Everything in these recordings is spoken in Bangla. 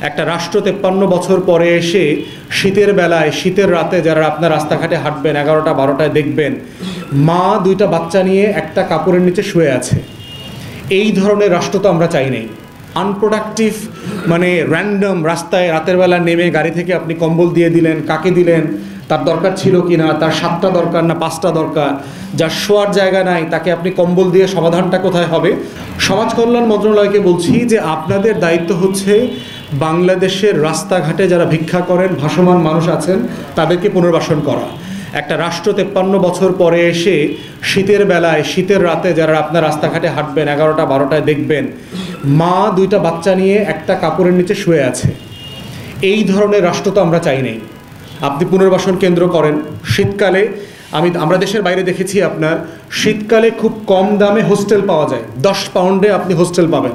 একটা রাষ্ট্র 53 বছর পরে এসে শীতের বেলায় শীতের রাতে যারা আপনার রাস্তাঘাটে হাঁটবেন 11টা 12টায় দেখবেন মা 2টা বাচ্চা নিয়ে একটা কাপড়ের নিচে শুয়ে আছে। এই ধরনের রাষ্ট্র তো আমরা চাই নাই। আনপ্রোডাক্টিভ মানে র্যান্ডম রাস্তায় রাতের বেলা নেমে গাড়ি থেকে আপনি কম্বল দিয়ে দিলেন, কাকে দিলেন, তার দরকার ছিল কি না, তার 7টা দরকার না 5টা দরকার, যার শোয়ার জায়গা নাই তাকে আপনি কম্বল দিয়ে সমাধানটা কোথায় হবে? সমাজ কল্যাণ মন্ত্রণালয়কে বলছি যে আপনাদের দায়িত্ব হচ্ছে বাংলাদেশের রাস্তাঘাটে যারা ভিক্ষা করেন, ভাসমান মানুষ আছেন, তাদেরকে পুনর্বাসন করা। একটা রাষ্ট্র 53 বছর পরে এসে শীতের বেলায় শীতের রাতে যারা আপনার রাস্তাঘাটে হাঁটবেন 11টা 12টায় দেখবেন মা 2টা বাচ্চা নিয়ে একটা কাপড়ের নিচে শুয়ে আছে। এই ধরনের রাষ্ট্র তো আমরা চাই নাই। আপনি পুনর্বাসন কেন্দ্র করেন। শীতকালে আমরা দেশের বাইরে দেখেছি আপনার শীতকালে খুব কম দামে হোস্টেল পাওয়া যায়, 10 পাউন্ডে আপনি হোস্টেল পাবেন।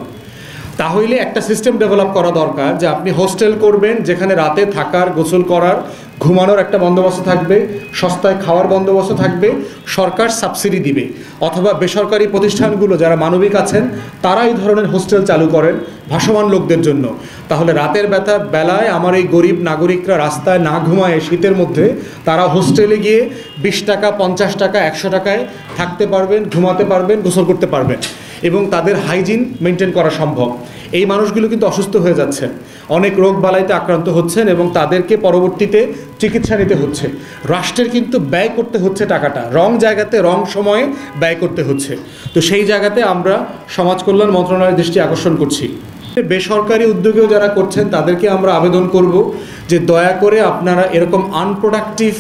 তাহলে একটা সিস্টেম ডেভেলপ করা দরকার যে আপনি হোস্টেল করবেন যেখানে রাতে থাকার, গোসল করার, ঘুমানোর একটা বন্দোবস্ত থাকবে, সস্তায় খাওয়ার বন্দোবস্ত থাকবে, সরকার সাবসিডি দিবে, অথবা বেসরকারি প্রতিষ্ঠানগুলো যারা মানবিক আছেন তারা এই ধরনের হোস্টেল চালু করেন ভাসমান লোকদের জন্য। তাহলে রাতের বেলায় আমার এই গরিব নাগরিকরা রাস্তায় না ঘুমায় শীতের মধ্যে তারা হোস্টেলে গিয়ে 20 টাকা 50 টাকা 100 টাকায় থাকতে পারবেন, ঘুমাতে পারবেন, গোসল করতে পারবেন এবং তাদের হাইজিন মেনটেন করা সম্ভব। এই মানুষগুলো কিন্তু অসুস্থ হয়ে যাচ্ছেন, অনেক রোগ বালাইতে আক্রান্ত হচ্ছেন এবং তাদেরকে পরবর্তীতে চিকিৎসা নিতে হচ্ছে। রাষ্ট্রের কিন্তু ব্যয় করতে হচ্ছে টাকাটা, রং জায়গাতে রং সময়ে ব্যয় করতে হচ্ছে। তো সেই জায়গাতে আমরা সমাজ কল্যাণ মন্ত্রণালয়ের দৃষ্টি আকর্ষণ করছি। বেসরকারি উদ্যোগেও যারা করছেন তাদেরকে আমরা আবেদন করব যে দয়া করে আপনারা এরকম আনপ্রোডাক্টিভ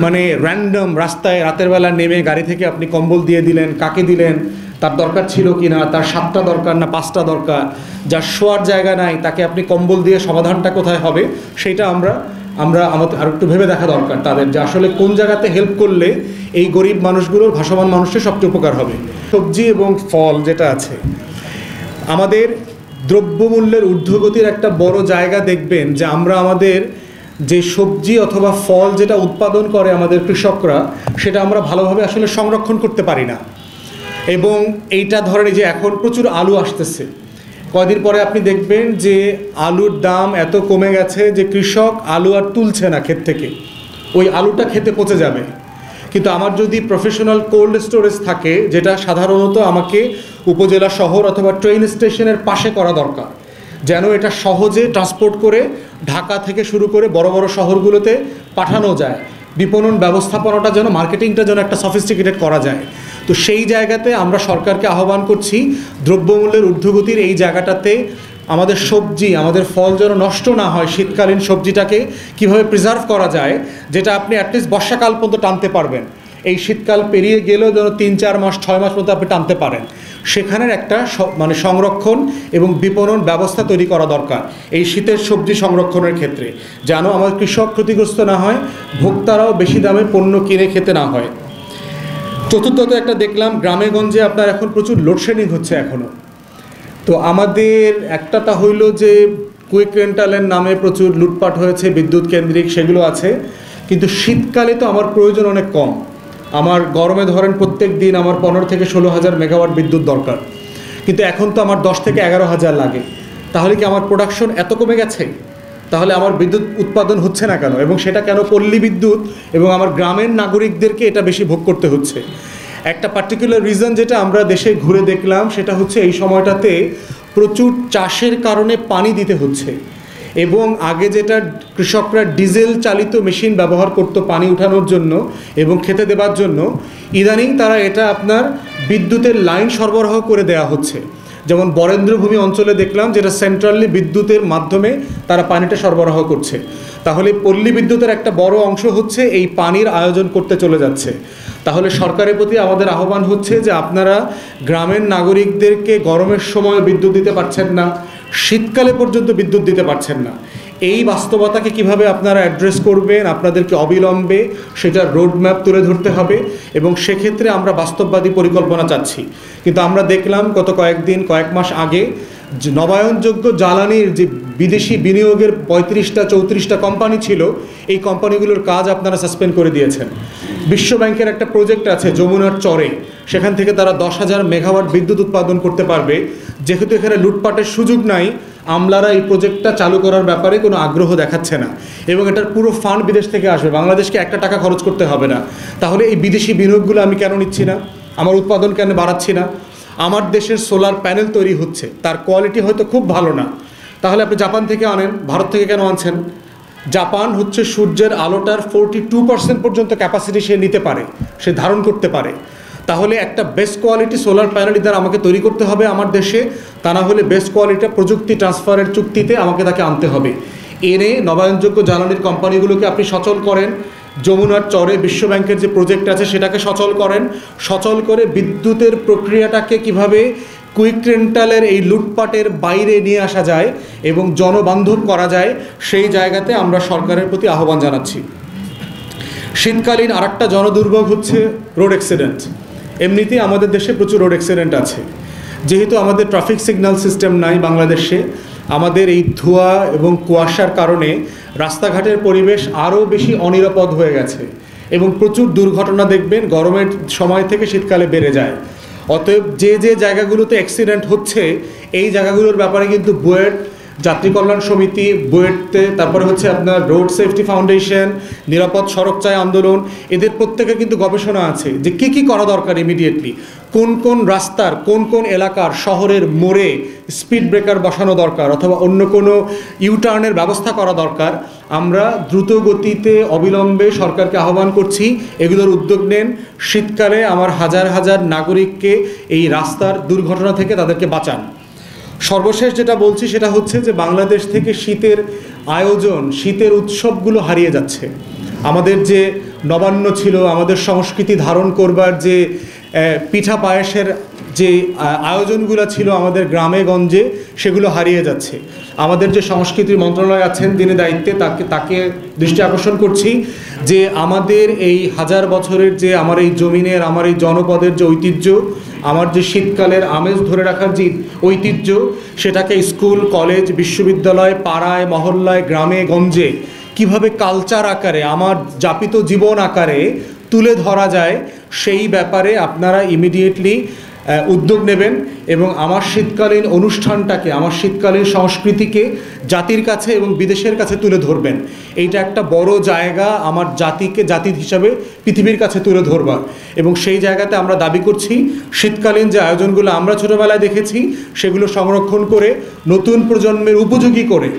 মানে র্যান্ডম রাস্তায় রাতের বেলা নেমে গাড়ি থেকে আপনি কম্বল দিয়ে দিলেন, কাকে দিলেন, তার দরকার ছিল কি না, তার 7টা দরকার না 5টা দরকার, যার শোয়ার জায়গা নাই তাকে আপনি কম্বল দিয়ে সমাধানটা কোথায় হবে সেটা আমাদের আর একটু ভেবে দেখা দরকার তাদের, যে আসলে কোন জায়গাতে হেল্প করলে এই গরিব মানুষগুলোর, ভাসমান মানুষের সবচেয়ে উপকার হবে। সবজি এবং ফল যেটা আছে, আমাদের দ্রব্যমূল্যের ঊর্ধ্বগতির একটা বড় জায়গা দেখবেন যে আমরা আমাদের যে সবজি অথবা ফল যেটা উৎপাদন করে আমাদের কৃষকরা সেটা আমরা ভালোভাবে আসলে সংরক্ষণ করতে পারি না। এবং এইটা ধরেন যে এখন প্রচুর আলু আসতেছে, কয়দিন পরে আপনি দেখবেন যে আলুর দাম এত কমে গেছে যে কৃষক আলু আর তুলছে না ক্ষেত থেকে, ওই আলুটা খেতে পচে যাবে। কিন্তু আমার যদি প্রফেশনাল কোল্ড স্টোরেজ থাকে, যেটা সাধারণত আমাকে উপজেলা শহর অথবা ট্রেন স্টেশনের পাশে করা দরকার, যেন এটা সহজে ট্রান্সপোর্ট করে ঢাকা থেকে শুরু করে বড় বড় শহরগুলোতে পাঠানো যায়, বিপণন ব্যবস্থাপনাটা যেন, মার্কেটিংটা যেন একটা সফিস্টিকেটেড করা যায়। তো সেই জায়গাতে আমরা সরকারকে আহ্বান করছি দ্রব্যমূল্যের ঊর্ধ্বগতির এই জায়গাটাতে আমাদের সবজি, আমাদের ফল যেন নষ্ট না হয়, শীতকালীন সবজিটাকে কিভাবে প্রিজার্ভ করা যায়, যেটা আপনি অ্যাটলিস্ট বর্ষাকাল পর্যন্ত টানতে পারবেন, এই শীতকাল পেরিয়ে গেলেও যেন 3-4 মাস 6 মাস পর্যন্ত আপনি টানতে পারেন, সেখানের একটা মানে সংরক্ষণ এবং বিপণন ব্যবস্থা তৈরি করা দরকার এই শীতের সবজি সংরক্ষণের ক্ষেত্রে, যেন আমাদের কৃষক ক্ষতিগ্রস্ত না হয়, ভোক্তারাও বেশি দামে পণ্য কিনে খেতে না হয়। চতুর্থত একটা দেখলাম গ্রামে গঞ্জে আপনার এখন প্রচুর লোডশেডিং হচ্ছে এখনও। তো আমাদের একটা হইল যে কুইক রেন্টালের নামে প্রচুর লুটপাট হয়েছে বিদ্যুৎ কেন্দ্রিক, সেগুলো আছে, কিন্তু শীতকালে তো আমার প্রয়োজন অনেক কম। আমার গরমে ধরেন প্রত্যেক দিন আমার 15 থেকে 16 হাজার মেগাওয়াট বিদ্যুৎ দরকার, কিন্তু এখন তো আমার 10 থেকে 11 হাজার লাগে। তাহলে কি আমার প্রোডাকশন এত কমে গেছে? তাহলে আমার বিদ্যুৎ উৎপাদন হচ্ছে না কেন? এবং সেটা কেন পল্লী বিদ্যুৎ এবং আমার গ্রামের নাগরিকদেরকে এটা বেশি ভোগ করতে হচ্ছে? একটা পার্টিকুলার রিজন যেটা আমরা দেশে ঘুরে দেখলাম সেটা হচ্ছে এই সময়টাতে প্রচুর চাষের কারণে পানি দিতে হচ্ছে, এবং আগে যেটা কৃষকরা ডিজেল চালিত মেশিন ব্যবহার করতো পানি উঠানোর জন্য এবং খেতে দেবার জন্য, ইদানিং তারা এটা আপনার বিদ্যুতের লাইন সরবরাহ করে দেওয়া হচ্ছে। যেমন বরেন্দ্রভূমি অঞ্চলে দেখলাম যেটা সেন্ট্রালি বিদ্যুতের মাধ্যমে তারা পানিটা সরবরাহ করছে। তাহলে পল্লী বিদ্যুতের একটা বড় অংশ হচ্ছে এই পানির আয়োজন করতে চলে যাচ্ছে। তাহলে সরকারের প্রতি আমাদের আহ্বান হচ্ছে যে আপনারা গ্রামের নাগরিকদেরকে গরমের সময় বিদ্যুৎ দিতে পারছেন না, শীতকালে পর্যন্ত বিদ্যুৎ দিতে পারছেন না, এই বাস্তবতাকে কিভাবে আপনারা অ্যাড্রেস করবেন, আপনাদেরকে অবিলম্বে সেটার রোডম্যাপ তুলে ধরতে হবে এবং সেক্ষেত্রে আমরা বাস্তববাদী পরিকল্পনা চাচ্ছি। কিন্তু আমরা দেখলাম গত কয়েক মাস আগে নবায়নযোগ্য জ্বালানির যে বিদেশি বিনিয়োগের 35টা 34টা কোম্পানি ছিল, এই কোম্পানিগুলোর কাজ আপনারা সাসপেন্ড করে দিয়েছেন। বিশ্ব ব্যাংকের একটা প্রজেক্ট আছে যমুনার চরে, সেখান থেকে তারা 10,000 মেগাওয়াট বিদ্যুৎ উৎপাদন করতে পারবে। যেহেতু এখানে লুটপাটের সুযোগ নাই, আমলারা এই প্রজেক্টটা চালু করার ব্যাপারে কোনো আগ্রহ দেখাচ্ছে না, এবং এটার পুরো ফান্ড বিদেশ থেকে আসবে, বাংলাদেশকে একটা টাকা খরচ করতে হবে না। তাহলে এই বিদেশি বিনিয়োগগুলো আমি কেন নিচ্ছি না? আমার উৎপাদন কেন বাড়াচ্ছি না? আমার দেশের সোলার প্যানেল তৈরি হচ্ছে, তার কোয়ালিটি হয়তো খুব ভালো না, তাহলে আপনি জাপান থেকে আনেন, ভারত থেকে কেন আনছেন? জাপান হচ্ছে সূর্যের আলোটার 42% পর্যন্ত ক্যাপাসিটি সে নিতে পারে, সে ধারণ করতে পারে। তাহলে একটা best quality solar panel either আমাকে তৈরি করতে হবে আমার দেশে, তা না হলে বেস্ট কোয়ালিটি প্রযুক্তি ট্রান্সফারের চুক্তিতে আমাকে তাকে আনতে হবে। এনে নবায়নযোগ্য জ্বালানির কোম্পানিগুলোকে আপনি সচল করেন, যমুনার চরে বিশ্ব ব্যাংকের যে প্রজেক্ট আছে সেটাকে সচল করেন, সচল করে বিদ্যুতের প্রক্রিয়াটাকে কিভাবে কুইক রেন্টালের এই লুটপাটের বাইরে নিয়ে আসা যায় এবং জনবান্ধব করা যায়, সেই জায়গাতে আমরা সরকারের প্রতি আহ্বান জানাচ্ছি। শীতকালীন আরেকটা জনদুর্ভোগ হচ্ছে রোড অ্যাক্সিডেন্ট। এমনিতেই আমাদের দেশে প্রচুর রোড অ্যাক্সিডেন্ট আছে। যেহেতু আমাদের ট্রাফিক সিগন্যাল সিস্টেম নাই বাংলাদেশে, আমাদের এই ধোঁয়া এবং কুয়াশার কারণে রাস্তাঘাটের পরিবেশ আরও বেশি অনিরাপদ হয়ে গেছে, এবং প্রচুর দুর্ঘটনা দেখবেন গরমের সময় থেকে শীতকালে বেড়ে যায়। অতএব যে যে জায়গাগুলোতে অ্যাক্সিডেন্ট হচ্ছে, এই জায়গাগুলোর ব্যাপারে কিন্তু বুয়েট যাত্রী কল্যাণ সমিতি, বুয়েটতে, তারপরে হচ্ছে আপনার রোড সেফটি ফাউন্ডেশন, নিরাপদ সড়ক চাই আন্দোলন, এদের প্রত্যেকের কিন্তু গবেষণা আছে যে কী কী করা দরকার ইমিডিয়েটলি, কোন কোন রাস্তার কোন কোন এলাকার শহরের মোড়ে স্পিড ব্রেকার বসানো দরকার অথবা অন্য কোনো ইউটার্নের ব্যবস্থা করা দরকার। আমরা দ্রুত গতিতে অবিলম্বে সরকারকে আহ্বান করছি এগুলোর উদ্যোগ নেন। শীতকালে আমার হাজার হাজার নাগরিককে এই রাস্তার দুর্ঘটনা থেকে তাদেরকে বাঁচান। সর্বশেষ যেটা বলছি সেটা হচ্ছে যে বাংলাদেশ থেকে শীতের আয়োজন, শীতের উৎসবগুলো হারিয়ে যাচ্ছে। আমাদের যে নবান্ন ছিল, আমাদের সংস্কৃতি ধারণ করবার যে পিঠা পায়েসের যে আয়োজনগুলো ছিল আমাদের গ্রামে গঞ্জে, সেগুলো হারিয়ে যাচ্ছে। আমাদের যে সংস্কৃতি মন্ত্রণালয় আছেন যিনি দায়িত্বে, তাকে দৃষ্টি আকর্ষণ করছি যে আমাদের এই হাজার বছরের যে আমার এই জমিনের, আমার এই জনপদের যে ঐতিহ্য, আমার যে শীতকালের আমেজ ধরে রাখার যে ঐতিহ্য, সেটাকে স্কুল, কলেজ, বিশ্ববিদ্যালয়, পাড়ায়, মহল্লায়, গ্রামে গঞ্জে কিভাবে কালচার আকারে, আমার যাপিত জীবন আকারে তুলে ধরা যায়, সেই ব্যাপারে আপনারা ইমিডিয়েটলি উদ্যোগ নেবেন এবং আমার শীতকালীন অনুষ্ঠানটাকে, আমার শীতকালীন সংস্কৃতিকে জাতির কাছে এবং বিদেশের কাছে তুলে ধরবেন। এইটা একটা বড় জায়গা আমার জাতিকে জাতি হিসাবে পৃথিবীর কাছে তুলে ধরবার, এবং সেই জায়গাতে আমরা দাবি করছি শীতকালীন যে আয়োজনগুলো আমরা ছোটোবেলায় দেখেছি সেগুলো সংরক্ষণ করে নতুন প্রজন্মের উপযোগী করে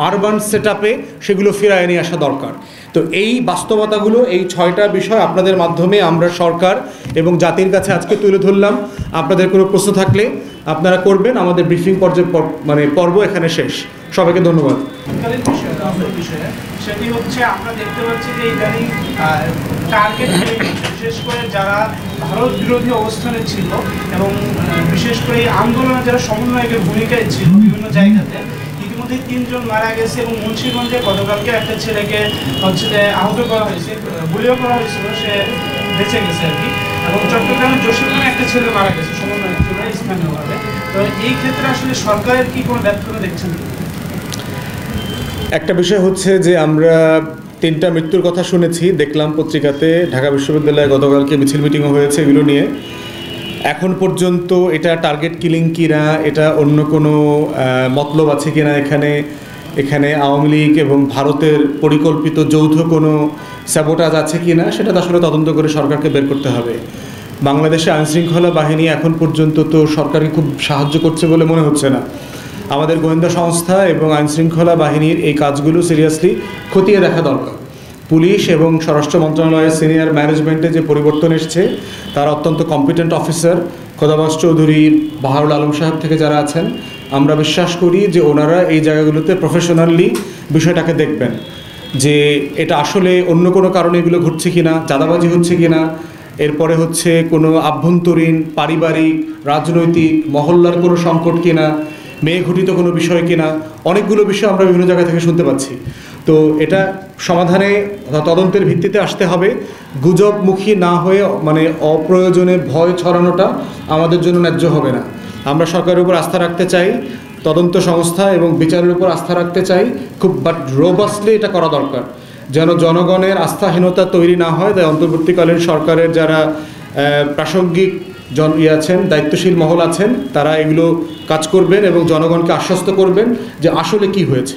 আরবান সেটআপে সেগুলো ফিরায় নিয়ে আসা দরকার। তো এই বাস্তবতাগুলো, এই 6টা বিষয় আপনাদের মাধ্যমে আমরা সরকার এবং জাতির কাছে আজকে তুলে ধরলাম। আপনাদের কোনো প্রশ্ন থাকলে আপনারা করবেন। আমাদের ব্রিফিং পর্ব এখানে শেষ। সবাইকে ধন্যবাদ। সেটি হচ্ছে আমরা দেখতে পাচ্ছি যে ইদানিং টার্গেট, বিশেষ করে যারা ভারত বিরোধী অবস্থানে ছিল এবং বিশেষ করে এই আন্দোলনে যারা সমন্বয়কের ভূমিকায় ছিল বিভিন্ন জায়গাতে, ইতিমধ্যে 3 জন মারা গেছে এবং মুন্সিগঞ্জে গতকালকে একটা ছেলেকে হচ্ছে যে আহত করা হয়েছে, গুলিও করা হয়েছিল, সে বেঁচে গেছে আর কি। এবং চট্টগ্রামের জসিমখানে একটা ছেলে মারা গেছে সমন্বয়ের জন্য স্থানীয়ভাবে। তো এই ক্ষেত্রে আসলে সরকারের কি কোনো ব্যর্থতা দেখছেন? একটা বিষয় হচ্ছে যে আমরা 3টা মৃত্যুর কথা শুনেছি, দেখলাম পত্রিকাতে। ঢাকা বিশ্ববিদ্যালয়ে গতকালকে মিছিল মিটিংও হয়েছে এগুলো নিয়ে। এখন পর্যন্ত এটা টার্গেট কিলিং কিনা, এটা অন্য কোনো মতলব আছে কিনা, এখানে আওয়ামী লীগ এবং ভারতের পরিকল্পিত যৌথ কোনো স্যাবোটাজ আছে কিনা, সেটা তো আসলে তদন্ত করে সরকারকে বের করতে হবে। বাংলাদেশে আইনশৃঙ্খলা বাহিনী এখন পর্যন্ত তো সরকারকে খুব সাহায্য করছে বলে মনে হচ্ছে না। আমাদের গোয়েন্দা সংস্থা এবং আইনশৃঙ্খলা বাহিনীর এই কাজগুলো সিরিয়াসলি খতিয়ে দেখা দরকার। পুলিশ এবং স্বরাষ্ট্র মন্ত্রণালয়ের সিনিয়র ম্যানেজমেন্টে যে পরিবর্তন এসছে, তারা অত্যন্ত কম্পিটেন্ট অফিসার, খোদাবাস চৌধুরী, বাহারুল আলম সাহেব থেকে যারা আছেন, আমরা বিশ্বাস করি যে ওনারা এই জায়গাগুলোতে প্রফেশনালি বিষয়টাকে দেখবেন যে এটা আসলে অন্য কোনো কারণে এগুলো ঘটছে কিনা, চাঁদাবাজি হচ্ছে কিনা, এরপরে হচ্ছে কোনো আভ্যন্তরীণ, পারিবারিক, রাজনৈতিক, মহল্লার কোনো সংকট কিনা, মেয়ে ঘটিত কোনো বিষয় কিনা। অনেকগুলো বিষয় আমরা বিভিন্ন জায়গা থেকে শুনতে পাচ্ছি। তো এটা সমাধানে তদন্তের ভিত্তিতে আসতে হবে। গুজবমুখী না হয়ে অপ্রয়োজনে ভয় ছড়ানোটা আমাদের জন্য ন্যায্য হবে না। আমরা সরকারের উপর আস্থা রাখতে চাই, তদন্ত সংস্থা এবং বিচারের উপর আস্থা রাখতে চাই খুব, বাট রোবাস্টলি এটা করা দরকার। যেন জনগণের আস্থাহীনতা তৈরি না হয়, তাই অন্তর্বর্তীকালীন সরকারের যারা প্রাসঙ্গিক আছেন, দায়িত্বশীল মহল আছেন, তারা এগুলো কাজ করবেন এবং জনগণকে আশ্বস্ত করবেন যে আসলে কি হয়েছে।